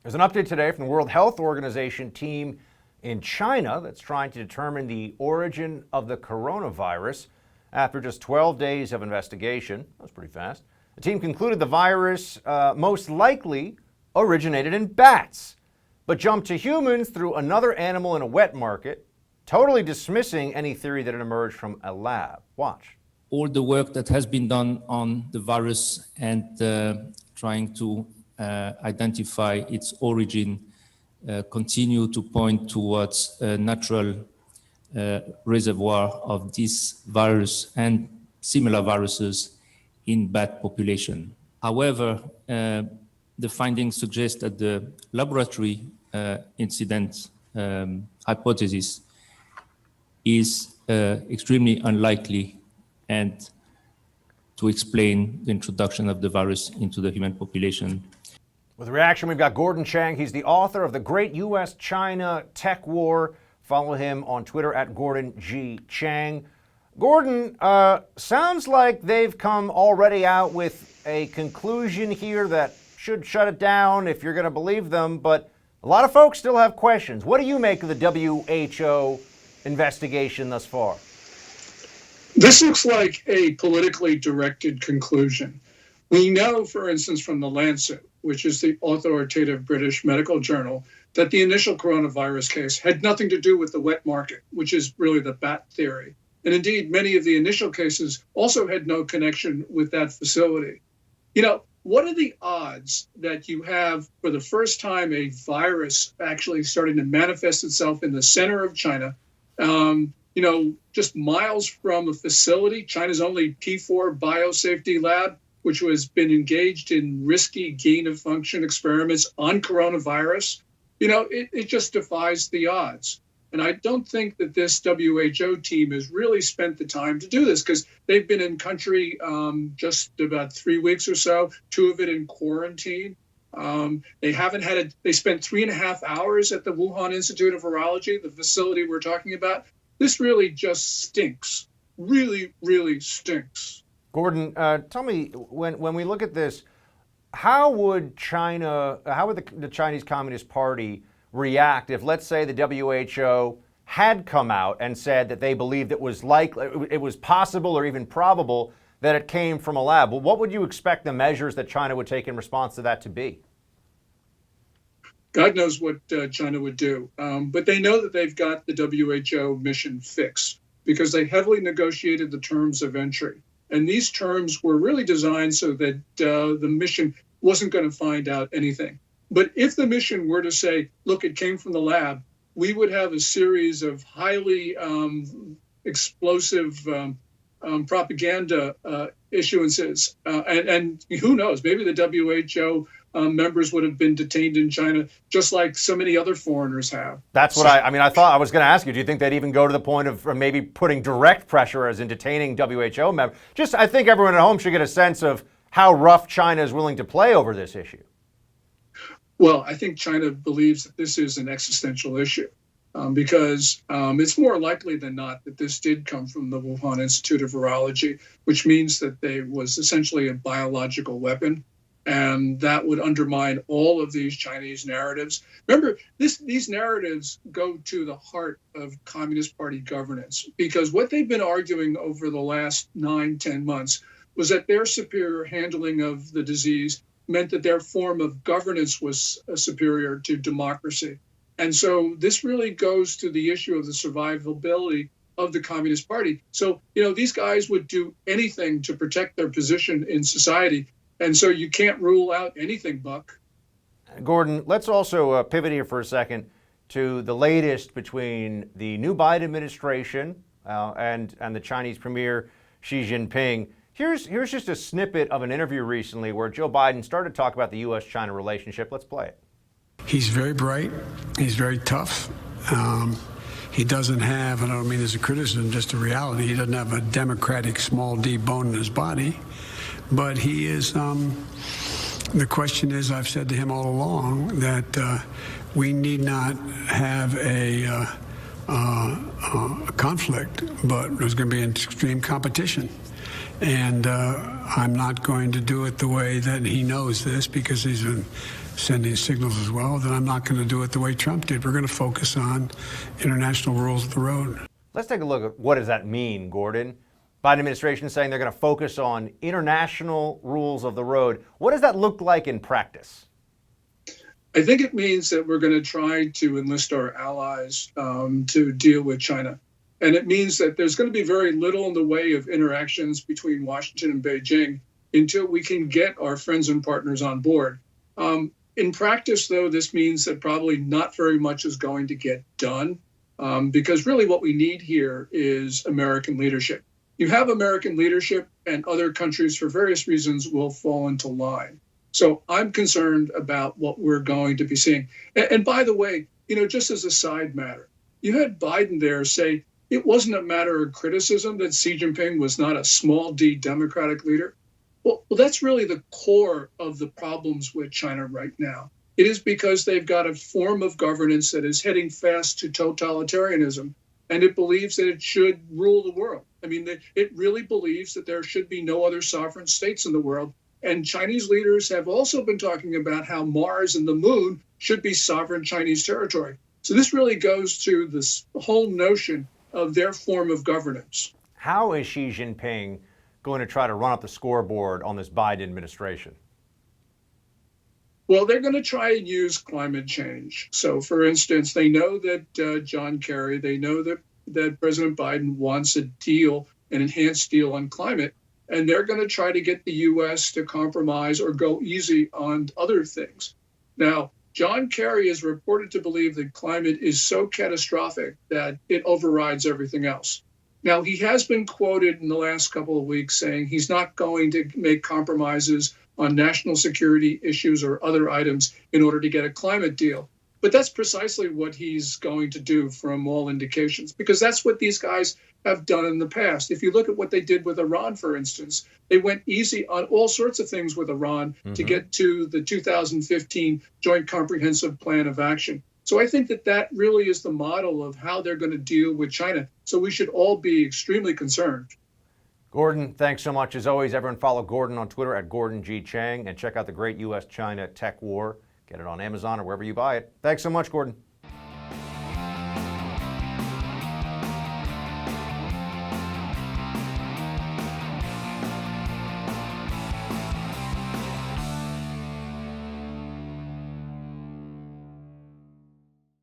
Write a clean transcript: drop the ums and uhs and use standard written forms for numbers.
There's an update today from the World Health Organization team in China that's trying to determine the origin of the coronavirus. After just 12 days of investigation, that was pretty fast, the team concluded the virus most likely originated in bats, but jumped to humans through another animal in a wet market, totally dismissing any theory that it emerged from a lab. Watch. All the work that has been done on the virus and trying to identify its origin continue to point towards a natural reservoir of this virus and similar viruses in bat population. However, the findings suggest that the laboratory incident hypothesis is extremely unlikely and to explain the introduction of the virus into the human population. With reaction, we've got Gordon Chang. He's the author of The Great U.S.-China Tech War. Follow him on Twitter at Gordon G. Chang. Gordon, sounds like they've come already out with a conclusion here that should shut it down if you're going to believe them, but a lot of folks still have questions. What do you make of the W.H.O. investigation thus far? This looks like a politically directed conclusion. We know, for instance, from The Lancet, which is the authoritative British medical journal, that the initial coronavirus case had nothing to do with the wet market, which is really the bat theory. And indeed, many of the initial cases also had no connection with that facility. You know, what are the odds that you have, for the first time, a virus actually starting to manifest itself in the center of China, just miles from a facility, China's only P4 biosafety lab, which has been engaged in risky gain-of-function experiments on coronavirus? It just defies the odds. And I don't think that this WHO team has really spent the time to do this, because they've been in country just about 3 weeks or so, 2 of it in quarantine. They spent 3.5 hours at the Wuhan Institute of Virology, the facility we're talking about. This really just stinks. Really, really stinks. Gordon, tell me, when we look at this, how would the Chinese Communist Party react if, let's say, the WHO had come out and said that they believed it was possible or even probable that it came from a lab? Well, what would you expect the measures that China would take in response to that to be? God knows what China would do. But they know that they've got the WHO mission fixed because they heavily negotiated the terms of entry. And these terms were really designed so that the mission wasn't going to find out anything. But if the mission were to say, look, it came from the lab, we would have a series of highly explosive propaganda issuances. And who knows, maybe the WHO members would have been detained in China just like so many other foreigners have. That's what I thought I was going to ask you. Do you think they'd even go to the point of maybe putting direct pressure as in detaining WHO members? I think everyone at home should get a sense of how rough China is willing to play over this issue. Well, I think China believes that this is an existential issue because it's more likely than not that this did come from the Wuhan Institute of Virology, which means that there was essentially a biological weapon. And that would undermine all of these Chinese narratives. Remember, these narratives go to the heart of Communist Party governance, because what they've been arguing over the last 9-10 months was that their superior handling of the disease meant that their form of governance was superior to democracy. And so this really goes to the issue of the survivability of the Communist Party. So, these guys would do anything to protect their position in society. And so you can't rule out anything, Buck. Gordon, let's also pivot here for a second to the latest between the new Biden administration and the Chinese Premier Xi Jinping. Here's just a snippet of an interview recently where Joe Biden started to talk about the U.S.-China relationship. Let's play it. He's very bright. He's very tough. He doesn't have, and I don't mean this as a criticism, just a reality, he doesn't have a democratic small d bone in his body. But he is, the question is, I've said to him all along, that we need not have a conflict, but there's going to be an extreme competition. And I'm not going to do it the way that he knows this, because he's been sending signals as well, that I'm not going to do it the way Trump did. We're going to focus on international rules of the road. Let's take a look at what does that mean, Gordon? Biden administration saying they're going to focus on international rules of the road. What does that look like in practice? I think it means that we're going to try to enlist our allies to deal with China. And it means that there's going to be very little in the way of interactions between Washington and Beijing until we can get our friends and partners on board. In practice, though, this means that probably not very much is going to get done, because really what we need here is American leadership. You have American leadership, and other countries, for various reasons, will fall into line. So I'm concerned about what we're going to be seeing. And by the way, just as a side matter, you had Biden there say it wasn't a matter of criticism that Xi Jinping was not a small d democratic leader. Well, that's really the core of the problems with China right now. It is because they've got a form of governance that is heading fast to totalitarianism, and it believes that it should rule the world. I mean, it really believes that there should be no other sovereign states in the world. And Chinese leaders have also been talking about how Mars and the moon should be sovereign Chinese territory. So this really goes to this whole notion of their form of governance. How is Xi Jinping going to try to run up the scoreboard on this Biden administration? Well, they're going to try and use climate change. So, for instance, they know that John Kerry, they know that President Biden wants a deal, an enhanced deal on climate, and they're going to try to get the U.S. to compromise or go easy on other things. Now, John Kerry is reported to believe that climate is so catastrophic that it overrides everything else. Now, he has been quoted in the last couple of weeks saying he's not going to make compromises on national security issues or other items in order to get a climate deal. But that's precisely what he's going to do from all indications, because that's what these guys have done in the past. If you look at what they did with Iran, for instance, they went easy on all sorts of things with Iran to get to the 2015 Joint Comprehensive Plan of Action. So I think that really is the model of how they're going to deal with China. So we should all be extremely concerned. Gordon, thanks so much. As always, everyone follow Gordon on Twitter at Gordon G. Chang, and check out the great U.S.-China tech war. Get it on Amazon or wherever you buy it. Thanks so much, Gordon.